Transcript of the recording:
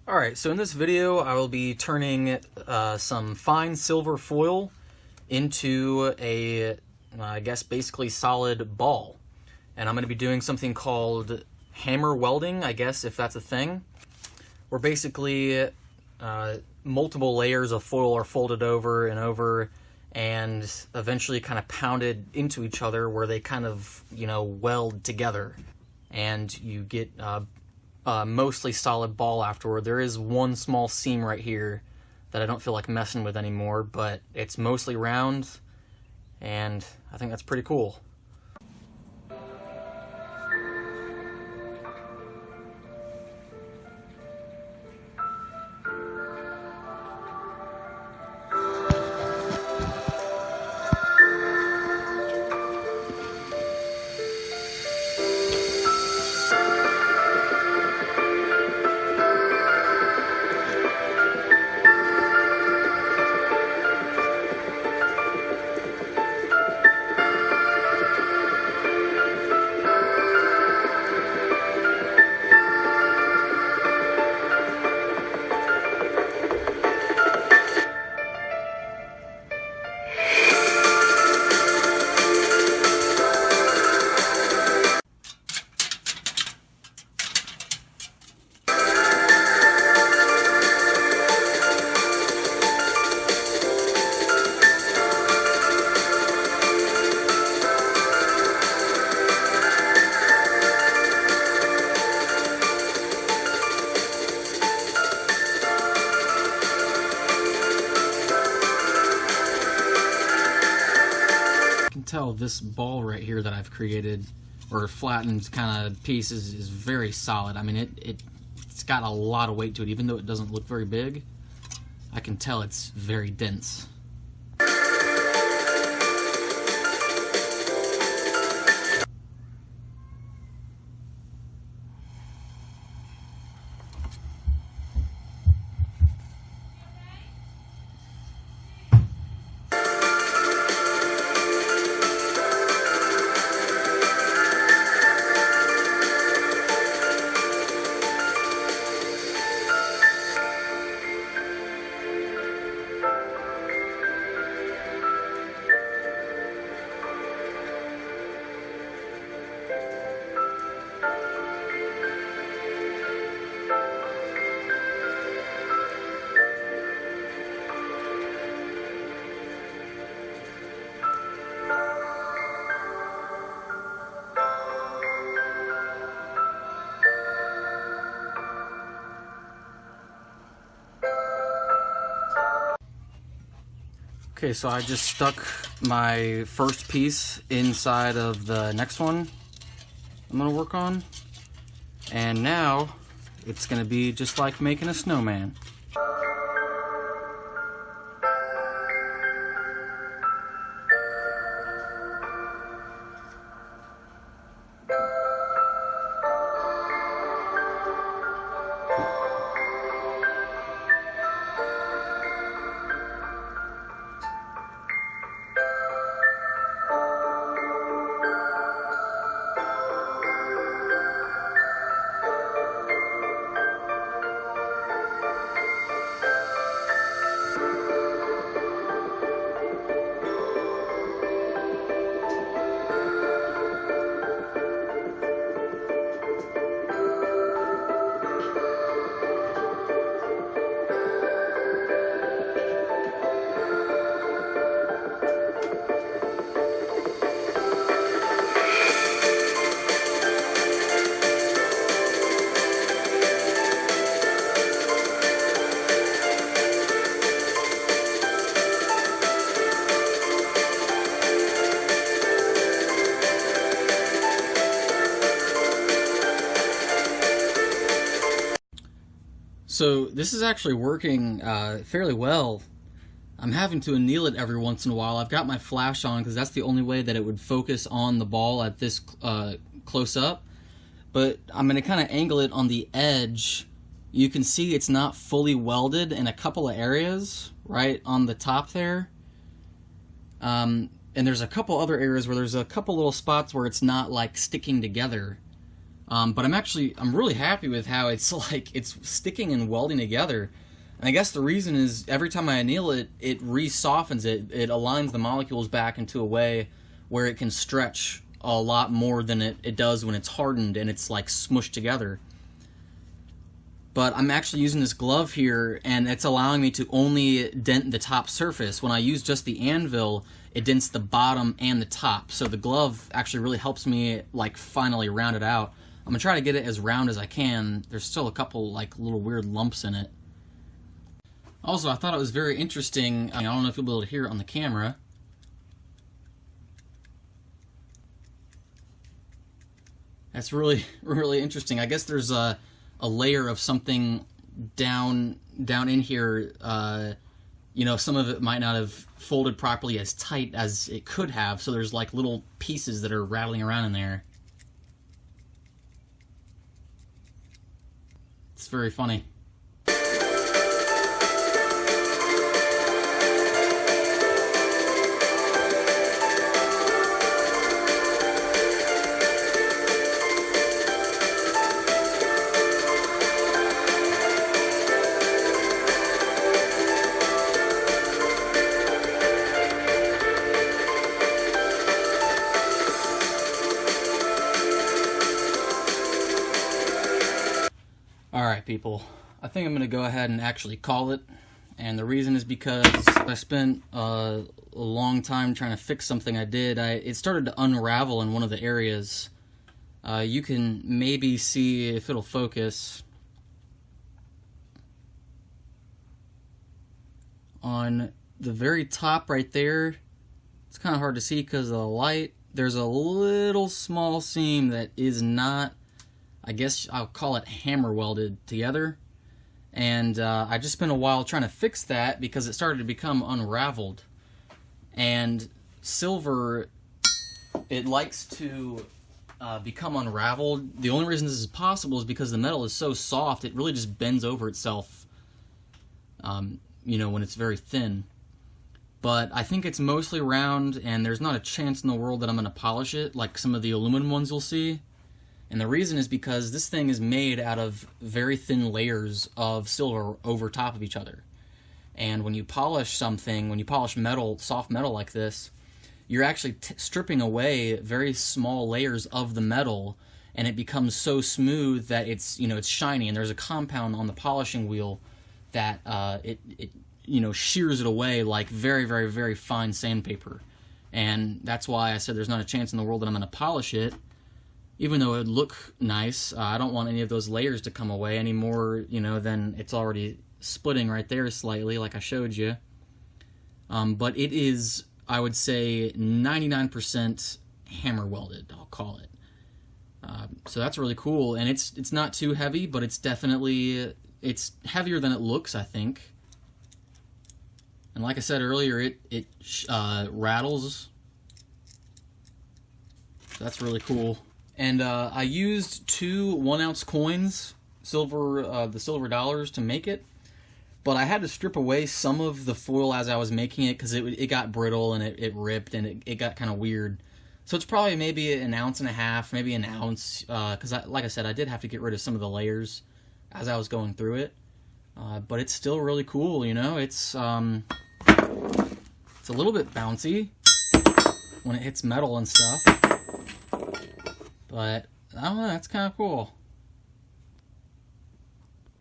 Alright, so in this video I will be turning some fine silver foil into a, I guess, basically solid ball. And I'm going to be doing something called hammer welding, I guess, if that's a thing. Where basically multiple layers of foil are folded over and over and eventually kind of pounded into each other where they kind of, weld together. And you get mostly solid ball afterward. There is one small seam right here that I don't feel like messing with anymore, but it's mostly round, and I think that's pretty cool. Tell this ball right here that I've created, or flattened kind of piece, is very solid. I mean, it's got a lot of weight to it, even though it doesn't look very big. I can tell it's very dense. Okay, so I just stuck my first piece inside of the next one I'm going to work on, and now it's going to be just like making a snowman. So this is actually working fairly well. I'm having to anneal it every once in a while. I've got my flash on because that's the only way that it would focus on the ball at this close up. But I'm going to kind of angle it on the edge. You can see it's not fully welded in a couple of areas right on the top there. And there's a couple other areas where there's a couple little spots where it's not like sticking together. But I'm really happy with how it's sticking and welding together. And I guess the reason is every time I anneal it, it re-softens it. It aligns the molecules back into a way where it can stretch a lot more than it does when it's hardened and it's like smushed together. But I'm actually using this glove here, and it's allowing me to only dent the top surface. When I use just the anvil, it dents the bottom and the top. So the glove actually really helps me like finally round it out. I'm gonna try to get it as round as I can. There's still a couple like little weird lumps in it. Also, I thought it was very interesting. I don't know if you'll be able to hear it on the camera. That's really, really interesting. I guess there's a layer of something down in here. You know, some of it might not have folded properly as tight as it could have, so there's like little pieces that are rattling around in there. It's very funny. Alright people, I think I'm going to go ahead and actually call it, and the reason is because I spent a long time trying to fix something I did. It started to unravel in one of the areas. You can maybe see if it'll focus on the very top right there. It's kind of hard to see because of the light. There's a little small seam that is not, I guess I'll call it hammer welded together, and I just spent a while trying to fix that because it started to become unraveled. And silver, it likes to become unraveled. The only reason this is possible is because the metal is so soft, it really just bends over itself, you know, when it's very thin. But I think it's mostly round, and there's not a chance in the world that I'm going to polish it like some of the aluminum ones you'll see. And the reason is because this thing is made out of very thin layers of silver over top of each other. And when you polish something, when you polish metal, soft metal like this, you're actually stripping away very small layers of the metal, and it becomes so smooth that it's, you know, it's shiny. And there's a compound on the polishing wheel that it you know, shears it away like very, very, very fine sandpaper. And that's why I said there's not a chance in the world that I'm going to polish it. Even though it would look nice, I don't want any of those layers to come away any more, you know, than it's already splitting right there slightly, like I showed you. But it is, I would say, 99% hammer welded, I'll call it. So that's really cool, and it's not too heavy, but it's definitely, it's heavier than it looks, I think. And like I said earlier, it rattles. So that's really cool. And I used 2 1-ounce coins, the silver dollars, to make it. But I had to strip away some of the foil as I was making it because it got brittle and it ripped and it got kind of weird. So it's probably maybe 1.5 ounces, maybe an ounce, because like I said, I did have to get rid of some of the layers as I was going through it. But it's still really cool, you know. It's a little bit bouncy when it hits metal and stuff. But, I don't know, that's kind of cool.